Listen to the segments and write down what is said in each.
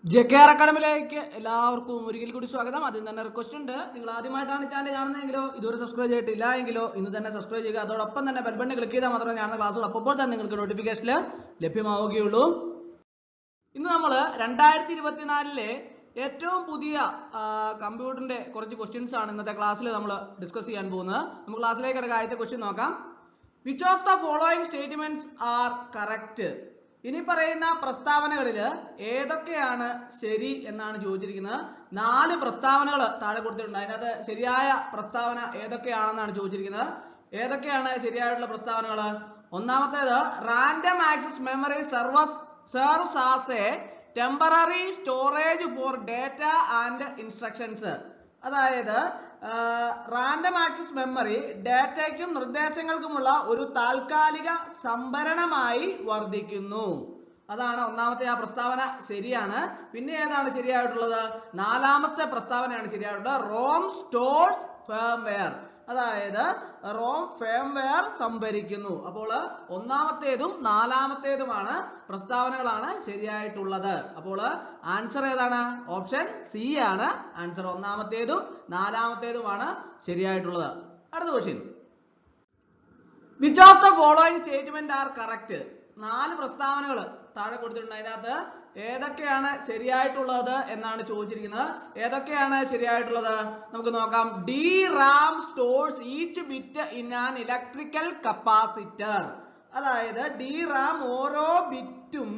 JKR അക്കാഡമിയിലേക്ക് എല്ലാവർക്കും ഒരിക്കൽ കൂടി സ്വാഗതം. അതിൽ തന്നെ റിക്വസ്റ്റ് ഉണ്ട്, നിങ്ങൾ ആദ്യമായിട്ടാണ് ചാനൽ കാണുന്നതെങ്കിലോ ഇതുവരെ സബ്സ്ക്രൈബ് ചെയ്തിട്ടില്ല എങ്കിലോ ഇന്ന് തന്നെ സബ്സ്ക്രൈബ് ചെയ്യുക. അതോടൊപ്പം തന്നെ ബെൽ ബട്ടൺ ക്ലിക്ക് ചെയ്താൽ മാത്രമേ ഞാൻ ക്ലാസ്സുകൾ അപ്പോൾ തന്നെ നിങ്ങൾക്ക് നോട്ടിഫിക്കേഷനിൽ ലഭ്യമാവുകയുള്ളൂ. ഇന്ന് നമ്മൾ 2024 ഏറ്റവും പുതിയ കമ്പ്യൂട്ടറിന്റെ കുറച്ച് ക്വസ്റ്റ്യൻസ് ആണ് ഇന്നത്തെ ക്ലാസ്സിൽ നമ്മൾ ഡിസ്കസ് ചെയ്യാൻ പോകുന്നത്. നമുക്ക് ക്ലാസ്സിലേക്ക് കിടക്കുക. ആദ്യത്തെ ക്വസ്റ്റ്യൻ നോക്കാം. Which of the following statements are correct? ഇനി പറയുന്ന പ്രസ്താവനകളിൽ ഏതൊക്കെയാണ് ശരി എന്നാണ് ചോദിച്ചിരിക്കുന്നത്. 4 പ്രസ്താവനകൾ താഴെ കൊടുത്തിട്ടുണ്ട്. അതിനകത്ത് ശരിയായ പ്രസ്താവന ഏതൊക്കെയാണെന്നാണ് ചോദിച്ചിരിക്കുന്നത്. ഏതൊക്കെയാണ് ശരിയായിട്ടുള്ള പ്രസ്താവനകൾ? ഒന്നാമത്തേത്, random access memory serves as a temporary storage for data and instructions. അതായത് റാൻഡം ആക്സസ് മെമ്മറി ഡാറ്റയ്ക്കും നിർദ്ദേശങ്ങൾക്കുമുള്ള ഒരു താൽക്കാലിക സംഭരണമായി വർദ്ധിക്കുന്നു. അതാണ് ഒന്നാമത്തെ ആ പ്രസ്താവന ശരിയാണ്. പിന്നെ ഏതാണ് ശരിയായിട്ടുള്ളത്? 4ാമത്തെ പ്രസ്താവനയാണ് ശരിയായിട്ടുള്ളത്. റോം സ്റ്റോർസ് ഫേംവെയർ, അതായത് റോം ഫേംവെയർ സംഭരിക്കുന്നു. അപ്പോൾ ഒന്നാമത്തേതും 4ാമത്തേതുമാണ് പ്രസ്താവനകളാണ് ശരിയായിട്ടുള്ളത്. അപ്പോൾ ആൻസർ ഏതാണ്? ഓപ്ഷൻ സി ആണ് ആൻസർ. ഒന്നാമത്തേതും 4ാമത്തേതുമാണ് ശരിയായിട്ടുള്ളത്. അടുത്ത question, which of the following statement are correct? 4 പ്രസ്താവനകൾ താഴെ കൊടുത്തിട്ടുണ്ട്. അതിനകത്ത് ഏതൊക്കെയാണ് ശരിയായിട്ടുള്ളത് എന്നാണ് ചോദിച്ചിരിക്കുന്നത്. ഏതൊക്കെയാണ് ശരിയായിട്ടുള്ളത് നമുക്ക് നോക്കാം. DRAM stores each bit in an electrical capacitor. അതായത് DRAM ഓരോ ബിറ്റും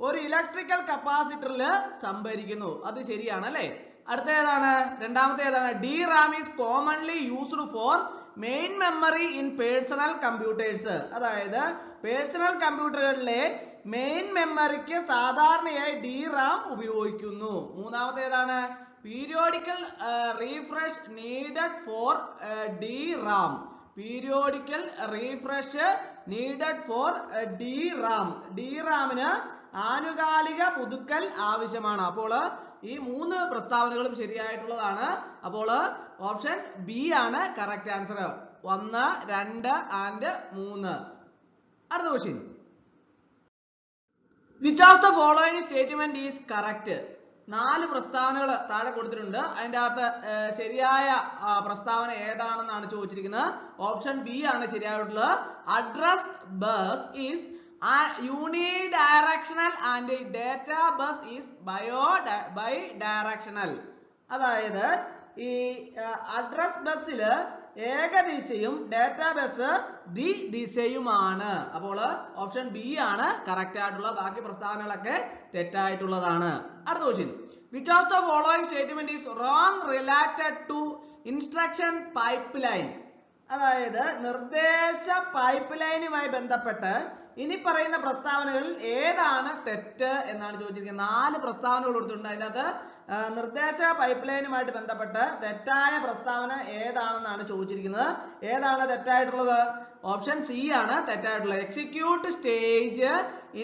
ഒരു ഇലക്ട്രിക്കൽ കപ്പാസിറ്ററിൽ സംഭരിക്കുന്നു. അത് ശരിയാണ് അല്ലേ? അടുത്ത ഏതാണ്? രണ്ടാമത്തെ ഏതാണ്? DRAM is commonly used for main memory in personal computers. അതായത് പേഴ്സണൽ കമ്പ്യൂട്ടറുകളിലെ മെയിൻ മെമ്മറിക്ക് സാധാരണയായി DRAM ഉപയോഗിക്കുന്നു. മൂന്നാമത്തെ ഏതാണ്? Periodical refresh needed for DRAM. Periodical refresh needed for DRAM. DRAMന് ആനുകാലിക പുതുക്കൽ ആവശ്യമാണ്. അപ്പോൾ ഈ 3 പ്രസ്താവനകളും ശരിയായിട്ടുള്ളതാണ്. അപ്പോൾ ഓപ്ഷൻ ബി ആണ് കറക്റ്റ് ആൻസർ. 1, 2 ആൻഡ് 3. അടുത്ത question, which of the following statement is correct? 4 പ്രസ്താവനകൾ താഴെ കൊടുത്തിട്ടുണ്ട്. അതിൻ്റെ അകത്ത് ശരിയായ പ്രസ്താവന ഏതാണെന്നാണ് ചോദിച്ചിരിക്കുന്നത്. ഓപ്ഷൻ ബി ആണ് ശരിയായിട്ടുള്ളത്. Address bus is unidirectional and data bus is bidirectional. അതായത് ഈ അഡ്രസ് ബസ്സിൽ ഏകദിശയും ഡാറ്റാ ബസ് ദ്വിദിശയുമാണ്. അപ്പോൾ ഓപ്ഷൻ ബി ആണ് കറക്റ്റ് ആയിട്ടുള്ള. ബാക്കി പ്രസ്താവനകളൊക്കെ തെറ്റായിട്ടുള്ളതാണ്. അടുത്ത question, which of the following statement is wrong related to instruction pipeline? അതായത് നിർദ്ദേശ പൈപ്പ് ലൈനുമായി ബന്ധപ്പെട്ട് ഇനി പറയുന്ന പ്രസ്താവനകളിൽ ഏതാണ് തെറ്റ് എന്നാണ് ചോദിച്ചിരിക്കുന്നത്. 4 പ്രസ്താവനകൾ കൊടുത്തിട്ടുണ്ട്. അതിനകത്ത് നിർദ്ദേശ പൈപ്പ് ലൈനുമായിട്ട് ബന്ധപ്പെട്ട് തെറ്റായ പ്രസ്താവന ഏതാണെന്നാണ് ചോദിച്ചിരിക്കുന്നത്. ഏതാണ് തെറ്റായിട്ടുള്ളത്? ഓപ്ഷൻ സി ആണ് തെറ്റായിട്ടുള്ളത്. Execute stage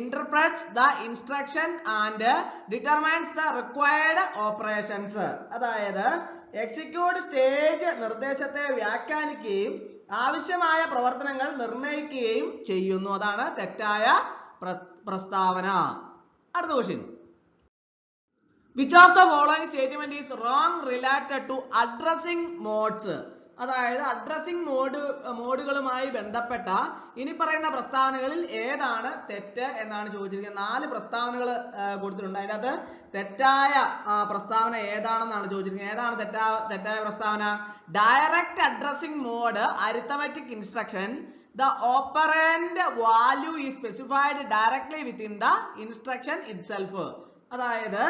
interprets the instruction and determines the required operations. അതായത് എക്സിക്യൂട്ട് സ്റ്റേജ് നിർദ്ദേശത്തെ വ്യാഖ്യാനിക്കുകയും ആവശ്യമായ പ്രവർത്തനങ്ങൾ നിർണ്ണയിക്കുകയും ചെയ്യുന്നു. അതാണ് തെറ്റായ പ്രസ്താവന. അടുത്ത question, which of the following statement is wrong related to addressing modes? അതായത് അഡ്രസ്സിംഗ് മോഡുകളുമായി ബന്ധപ്പെട്ട ഇനി പറയുന്ന പ്രസ്താവനകളിൽ ഏതാണ് തെറ്റ് എന്നാണ് ചോദിച്ചിരിക്കുന്നത്. 4 പ്രസ്താവനകൾ കൊടുത്തിട്ടുണ്ട്. അതിനകത്ത് തെറ്റായ പ്രസ്താവന ഏതാണെന്നാണ് ചോദിച്ചിരിക്കുന്നത്. ഏതാണ് തെറ്റായ പ്രസ്താവന? Direct addressing mode arithmetic instruction, the operand value is specified directly within the instruction itself. അതായത്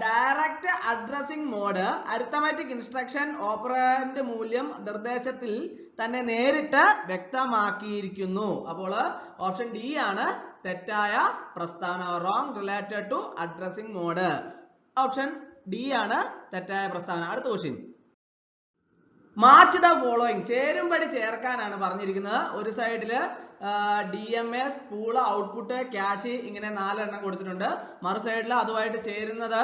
direct addressing mode arithmetic instruction operand മൂല്യം നിർദ്ദേശത്തിൽ തന്നെ നേരിട്ട് വ്യക്തമാക്കിയിരിക്കുന്നു. അപ്പോൾ ഓപ്ഷൻ ഡി ആണ് തെറ്റായ പ്രസ്താവന. Wrong related to addressing mode. Option D ആണ് തെറ്റായ പ്രസ്താവന. അടുത്ത ക്വസ്റ്റ്യൻ, മാച്ച് ദ ഫോളോയിങ്. ചേരുംപടി ചേർക്കാനാണ് പറഞ്ഞിരിക്കുന്നത്. ഒരു സൈഡില് DMA, സ്പൂള്, ഔട്ട്പുട്ട്, ക്യാഷ് ഇങ്ങനെ 4 എണ്ണം കൊടുത്തിട്ടുണ്ട്. മറു സൈഡിൽ അതുമായിട്ട് ചേരുന്നത്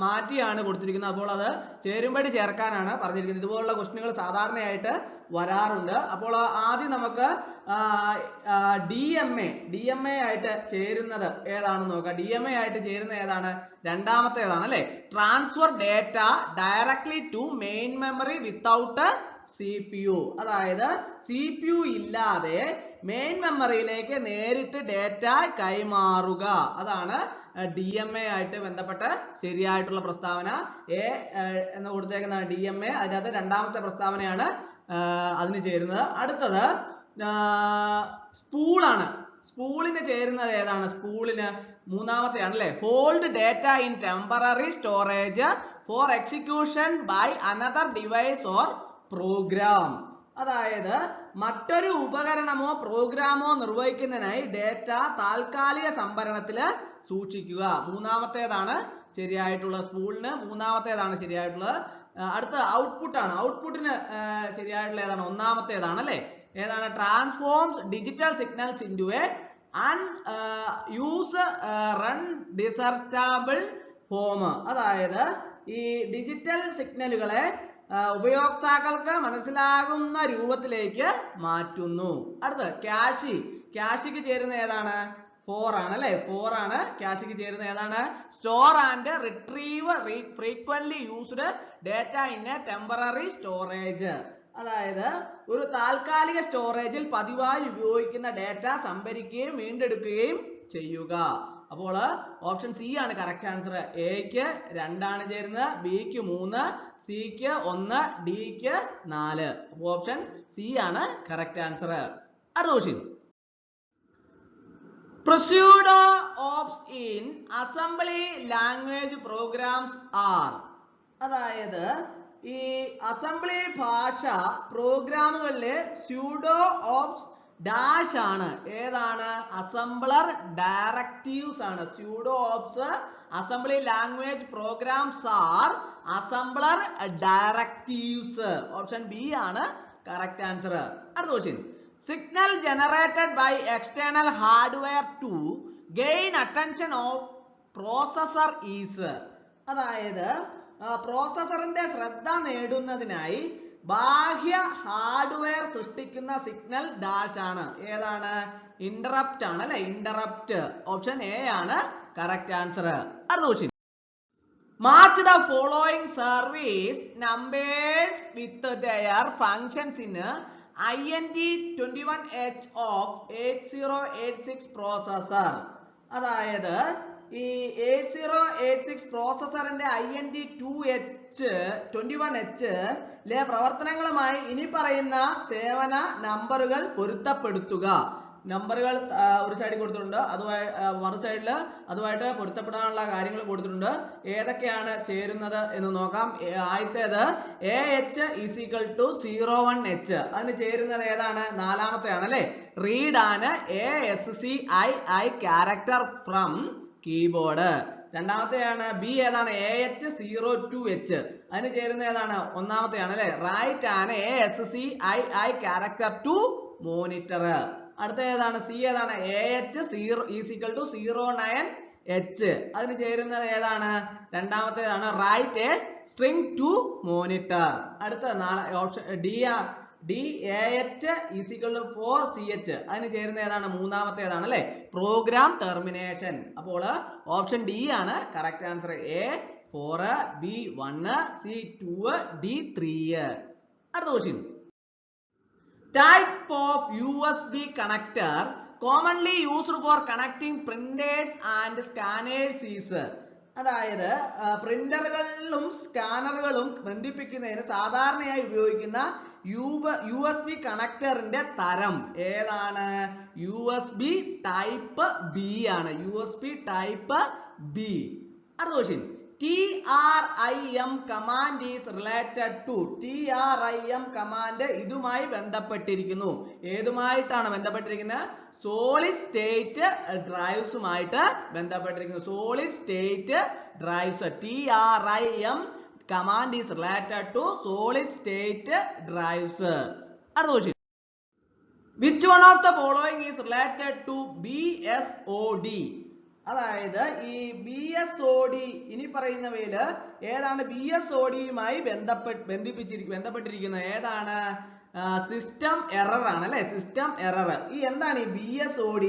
മാറ്റിയാണ് കൊടുത്തിരിക്കുന്നത്. അപ്പോൾ അത് ചേരുമ്പടി ചേർക്കാനാണ് പറഞ്ഞിരിക്കുന്നത്. ഇതുപോലുള്ള ക്വസ്റ്റ്യനുകൾ സാധാരണയായിട്ട് വരാറുണ്ട്. അപ്പോൾ ആദ്യം നമുക്ക് DMA ആയിട്ട് ചേരുന്നത് ഏതാണെന്ന് നോക്കാം. DMA ആയിട്ട് ചേരുന്ന ഏതാണ്? രണ്ടാമത്തേതാണ് അല്ലെ. Transfer data directly to main memory without CPU. അതായത് CPU ഇല്ലാതെ മെയിൻ മെമ്മറിയിലേക്ക് നേരിട്ട് ഡേറ്റ കൈമാറുക. അതാണ് DMA ആയിട്ട് ബന്ധപ്പെട്ട ശരിയായിട്ടുള്ള പ്രസ്താവന. എന്ന് കൊടുത്തേക്കുന്ന DMA, അതിനകത്ത് രണ്ടാമത്തെ പ്രസ്താവനയാണ് അതിന് ചേരുന്നത്. അടുത്തത് സ്പൂളാണ്. സ്പൂളിന് ചേരുന്നത് ഏതാണ്? സ്പൂളിന് മൂന്നാമത്തെയാണ് അല്ലെ. Hold data in temporary storage for execution by another device or program. അതായത് മറ്റൊരു ഉപകരണമോ പ്രോഗ്രാമോ നിർവഹിക്കുന്നതിനായി ഡേറ്റ താൽക്കാലിക സംഭരണത്തിൽ സൂക്ഷിക്കുക. മൂന്നാമത്തേതാണ് ശരിയായിട്ടുള്ള. സ്പൂളിന് മൂന്നാമത്തേതാണ് ശരിയായിട്ടുള്ളത്. അടുത്ത ഔട്ട്പുട്ട് ആണ്. ഔട്ട്പുട്ടിന് ശരിയായിട്ടുള്ള ഏതാണ്? ഒന്നാമത്തേതാണ് അല്ലെ. ഏതാണ്? Transforms digital signals into a use run discernible form. അതായത് ഈ ഡിജിറ്റൽ സിഗ്നലുകളെ ഉപയോക്താക്കൾക്ക് മനസ്സിലാകുന്ന രൂപത്തിലേക്ക് മാറ്റുന്നു. അടുത്ത ക്യാഷ്. ക്യാഷിക്ക് ചേരുന്ന ഏതാണ്? 4 ആണ് അല്ലെ. 4 ആണ് ക്യാഷിക്ക് ചേരുന്ന ഏതാണ്? Store and retrieve frequently used data in A temporary storage. അതായത് ഒരു താൽക്കാലിക സ്റ്റോറേജിൽ പതിവായി ഉപയോഗിക്കുന്ന ഡേറ്റ സംഭരിക്കുകയും വീണ്ടെടുക്കുകയും ചെയ്യുക. അപ്പോൾ ഓപ്ഷൻ സി ആണ് കറക്റ്റ് ആൻസർ. എക്ക് 2 ആണ് ചേരുന്നത്, ബിക്ക് 3, സിക്ക് 1, ഡിക്ക് 4. ഓപ്ഷൻ സി ആണ് കറക്റ്റ് ആൻസർ. അടുത്ത question. Pseudo ops in assembly language programs are. അതായത് ഈ അസംബ്ലി ഭാഷ പ്രോഗ്രാമുകളിലെ സ്യൂഡോ ഓപ്സ് ഡാഷ് ആണ്. ഏതാണ്? അസംബ്ലർ ഡയറക്റ്റീവ്സ് ആണ്. Pseudo ops assembly language programs are assembler directives. Option B ആണ് കറക്റ്റ് ആൻസർ. അടുത്ത question. Signal generated by external hardware to gain attention of processor is. അതായത് പ്രോസസറിന്റെ ശ്രദ്ധ നേടുന്നതിനായി ബാഹ്യ ഹാർഡ്വെയർ സൃഷ്ടിക്കുന്ന സിഗ്നൽ ഡാഷ് ആണ്. ഏതാണ്? ഇന്ററപ്റ്റ് ആണ് അല്ലെ. ഇന്ററപ്റ്റ്. ഓപ്ഷൻ എ ആണ് കറക്റ്റ് ആൻസർ. അടുത്ത question. Match the following service numbers with their functions in INT21H of 8086 processor. അതായത് ഈ 8086 പ്രോസസറിന്റെ INT21H ലെ പ്രവർത്തനങ്ങളുമായി ഇനി പറയുന്ന സേവന നമ്പറുകൾ പൊരുത്തപ്പെടുത്തുക. നമ്പറുകൾ ഒരു സൈഡിൽ കൊടുത്തിട്ടുണ്ട്, അതുമായി മറു സൈഡിൽ അതുമായിട്ട് പൊരുത്തപ്പെടാനുള്ള കാര്യങ്ങൾ കൊടുത്തിട്ടുണ്ട്. ഏതൊക്കെയാണ് ചേരുന്നത് എന്ന് നോക്കാം. ആദ്യത്തേത് AH is equal to 01H. അതിന് ചേരുന്നത് ഏതാണ്? നാലാമത്തെയാണ് അല്ലെ. റീഡ് ആണ് ASCII ക്യാരക്ടർ ഫ്രം കീബോർഡ്. രണ്ടാമത്തെയാണ് ബി. ഏതാണ്? AH02H. അതിന് ചേരുന്ന ഏതാണ്? ഒന്നാമത്തെയാണ് അല്ലെ. റൈറ്റ് ആണ് ASCII ക്യാരക്ടർ ടു മോണിറ്റർ. അടുത്ത ഏതാണ്? സി. ഏതാണ്? AH0 is equal to 09H. അതിന് ചേരുന്നത് ഏതാണ്? രണ്ടാമത്തേതാണ് write a string to monitor. അടുത്ത option D. AH is equal to 4CH. അതിന് ചേരുന്ന ഏതാണ്? മൂന്നാമത്തേതാണ് അല്ലെ. Program termination. അപ്പോൾ ഓപ്ഷൻ ഡി ആണ് correct answer. A4, B1, C2, D3. അടുത്ത question. Type of USB connector commonly used for connecting printers and scanners is. അതായത് പ്രിന്ററുകളിലും സ്കാനറുകളും ബന്ധിപ്പിക്കുന്നതിന് സാധാരണയായി ഉപയോഗിക്കുന്ന USB കണക്ടറിന്റെ തരം ഏതാണ്? USB ടൈപ്പ് ബി ആണ്. USB type B. അടുത്ത question. TRIM command is related to. TRIM command ഇതുമായി ബന്ധപ്പെട്ടിരിക്കുന്നു. ഏതുമായിട്ടാണ് ബന്ധപ്പെട്ടിരിക്കുന്നത്? സോളിഡ് സ്റ്റേറ്റ് ഡ്രൈവ്സുമായിട്ട് ബന്ധപ്പെട്ടിരിക്കുന്നു. Solid state drives. TRIM command is related to solid state drives. അടുത്ത question. Which one of the following is related to BSOD? അതായത് ഈ BSOD ഇനി പറയുന്നവയില് ഏതാണ് BSODയുമായി ബന്ധപ്പെട്ടിരിക്കുന്നത്? ഏതാണ്? സിസ്റ്റം എറർ ആണ് അല്ലെ, സിസ്റ്റം എറർ. ഈ എന്താണ് ഈ BSOD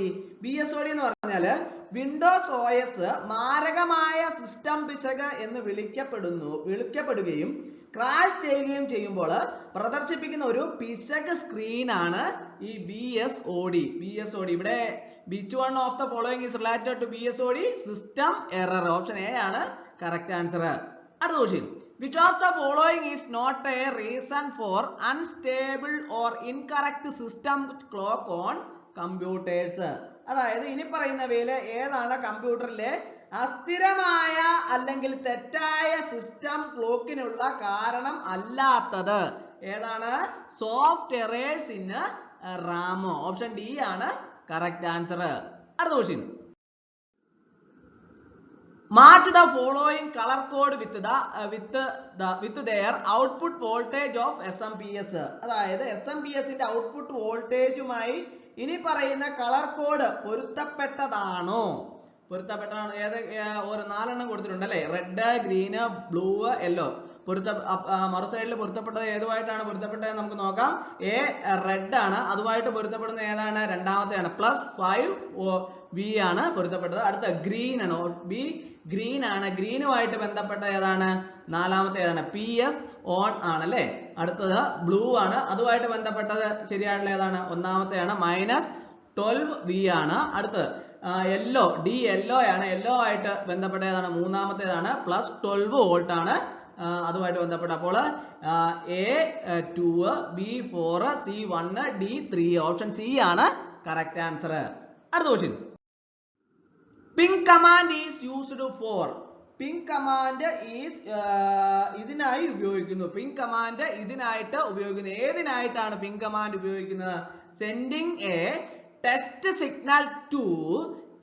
എന്ന് പറഞ്ഞാല് വിൻഡോസ് OS മാരകമായ സിസ്റ്റം പിശക് എന്ന് വിളിക്കപ്പെടുകയും ക്രാഷ് ചെയ്യുകയും ചെയ്യുമ്പോൾ പ്രദർശിപ്പിക്കുന്ന ഒരു പിശക് സ്ക്രീൻ ആണ് ഈ BSOD. ഇവിടെ which one of the following is related to BSOD? System error. Option A ആണ് കറക്റ്റ് ആൻസർ. അടുത്ത question, which of the following is not a reason for unstable or incorrect system clock on computers? അതായത് ഇനി പറയുന്നവയില് ഏതാണ് കമ്പ്യൂട്ടറിലെ അസ്ഥിരമായ അല്ലെങ്കിൽ തെറ്റായ system ക്ലോക്കിനുള്ള കാരണം അല്ലാത്തത്? ഏതാണ്? Soft errors in Ram. Option D ആണ് കറക്റ്റ് ആൻസർ. അടുത്ത question, match the following color code with their output voltage of SMPS. അതായത് SMPS ന്റെ ഔട്ട്പുട്ട് വോൾട്ടേജുമായി ഇനി പറയുന്ന കളർ കോഡ് പൊരുത്തപ്പെട്ടതാണോ? ഏത്? ഒരു 4 എണ്ണം കൊടുത്തിട്ടുണ്ട് അല്ലെ. Red, green, blue, yellow. മറു സൈഡിൽ പൊരുത്തപ്പെട്ടത് ഏതുമായിട്ടാണ് പൊരുത്തപ്പെട്ടത് നമുക്ക് നോക്കാം. എ റെഡ് ആണ്, അതുമായിട്ട് പൊരുത്തപ്പെടുന്ന ഏതാണ്? രണ്ടാമത്തെയാണ്. +5V ആണ് പൊരുത്തപ്പെട്ടത്. അടുത്ത ഗ്രീൻ ആണ്, ബി ഗ്രീൻ ആണ്. ഗ്രീനുമായിട്ട് ബന്ധപ്പെട്ട ഏതാണ്? നാലാമത്തെ ഏതാണ്? PS ഓൺ ആണ് അല്ലെ. അടുത്തത് ബ്ലൂ ആണ്, അതുമായിട്ട് ബന്ധപ്പെട്ടത് ശരിയായിട്ടുള്ള ഏതാണ്? ഒന്നാമത്തെയാണ്. -12V ആണ്. അടുത്ത് യെല്ലോ, ഡി യെല്ലോ ആണ്. യെല്ലോ ആയിട്ട് ബന്ധപ്പെട്ട ഏതാണ്? മൂന്നാമത്തേതാണ്. +12 വോൾട്ട് ആണ് അതുമായിട്ട് ബന്ധപ്പെട്ട. അപ്പോൾ A2, B4, C1, D3. Option C ആണ് കറക്റ്റ് ആൻസർ. അടുത്ത question, ping command is used for? ping command is ഇതിനായി ഉപയോഗിക്കുന്നു. ping command ഇതിനായിട്ട് ഉപയോഗിക്കുന്നു. ഏതിനായിട്ടാണ് ping command ഉപയോഗിക്കുന്നത്? sending a test signal to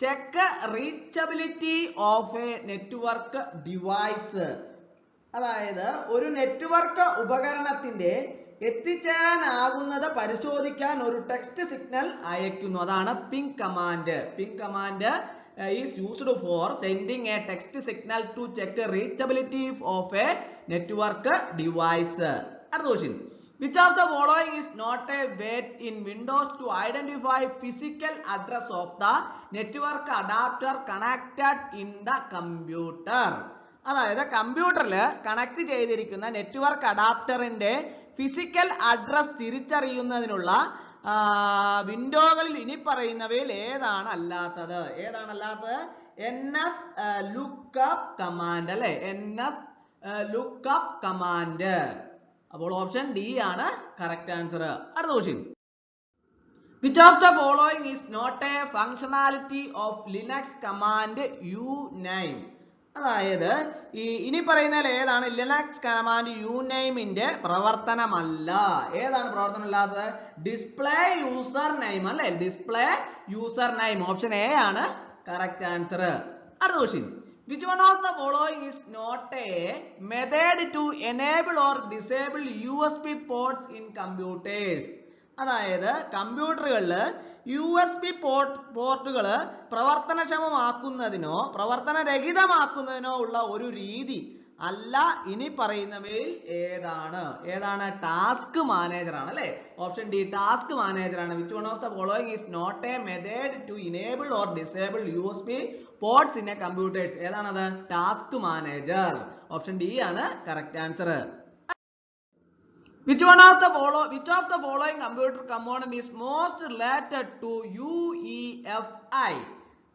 check reachability of a network device. അതായത് ഒരു network ഉപകരണത്തിന്റെ എത്തിച്ചേരാനാകുന്നത് പരിശോധിക്കാൻ ഒരു ടെക്സ്റ്റ് സിഗ്നൽ അയക്കുന്നു. അതാണ് ping command. ping command is used for sending a text signal to check the reachability of a network device. Another question, which of the following is not a way in Windows to identify physical address of the network adapter connected in the computer? അതായത് കമ്പ്യൂട്ടറിൽ connect ചെയ്തിരിക്കുന്ന network അഡാപ്റ്ററിന്റെ physical address തിരിച്ചറിയുന്നതിനുള്ള വിൻഡോകളിൽ ഇനി പറയുന്നവയിൽ ഏതാണ് അല്ലാത്തത്? NS lookup command അല്ലെ. NS lookup command. അപ്പോൾ ഓപ്ഷൻ ഡി ആണ് കറക്റ്റ് ആൻസർ. അടുത്ത question, which of the following is not a functionality of Linux command uname? അതായത് ഇനി പറയുന്നതിൽ ഏതാണ് ലിനക്സ് കമാൻഡ് uname-ന്റെ പ്രവർത്തനമല്ല? ഏതാണ് പ്രവർത്തനമില്ലാത്തത്? ഡിസ്പ്ലേ യൂസർ നെയിം അല്ലെ. Display user name. Option A ആണ് കറക്റ്റ് ആൻസർ. അടുത്ത question, which one of the following is not a method to enable or disable USB ports in computers? അതായത് കമ്പ്യൂട്ടറുകളിൽ USB പോർട്ടുകൾ പ്രവർത്തനക്ഷമമാക്കുന്നതിനോ പ്രവർത്തനരഹിതമാക്കുന്നതിനോ ഉള്ള ഒരു രീതി അല്ല ഇനി പറയുന്നവയിൽ ഏതാണ്? ടാസ്ക് മാനേജർ ആണ് അല്ലെ. ഓപ്ഷൻ ഡി ടാസ്ക് മാനേജർ ആണ്. which one of the following is not a method to enable or disable USB ports in a computers? ഏതാണത്? Task manager. ഓപ്ഷൻ ഡി ആണ് correct answer. which of the following computer component is most related to UEFI?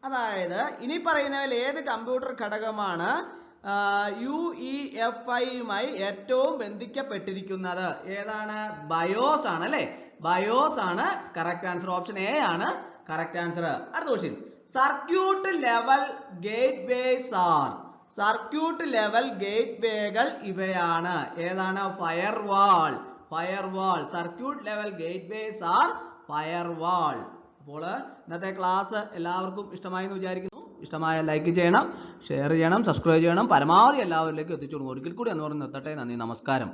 അതായത് ഇനി പറയുന്നതിൽ ഏത് computer ഘടകമാണ് UEFI-യുമായി ഏറ്റവും ബന്ധിക്കപ്പെട്ടിരിക്കുന്നത്? ഏതാണ്? BIOS ആണ് അല്ലെ. ബയോസ് ആണ് കറക്റ്റ് ആൻസർ. ഓപ്ഷൻ എ ആണ് കറക്റ്റ് ആൻസർ. അടുത്ത question, circuit level gateways are? Circuit level ഗേറ്റ്വേകൾ ഇവയാണ്. ഏതാണ്? Firewall. Circuit level gateways are firewall. അപ്പോൾ ഇന്നത്തെ ക്ലാസ് എല്ലാവർക്കും ഇഷ്ടമായി എന്ന് വിചാരിക്കുന്നു. ഇഷ്ടമായ ലൈക്ക് ചെയ്യണം, ഷെയർ ചെയ്യണം, സബ്സ്ക്രൈബ് ചെയ്യണം, പരമാവധി എല്ലാവരിലേക്കും എത്തിച്ചു കൊടുക്കും. ഒരിക്കൽ കൂടി എന്ന് പറഞ്ഞ് നിർത്തട്ടെ. നന്ദി, നമസ്കാരം.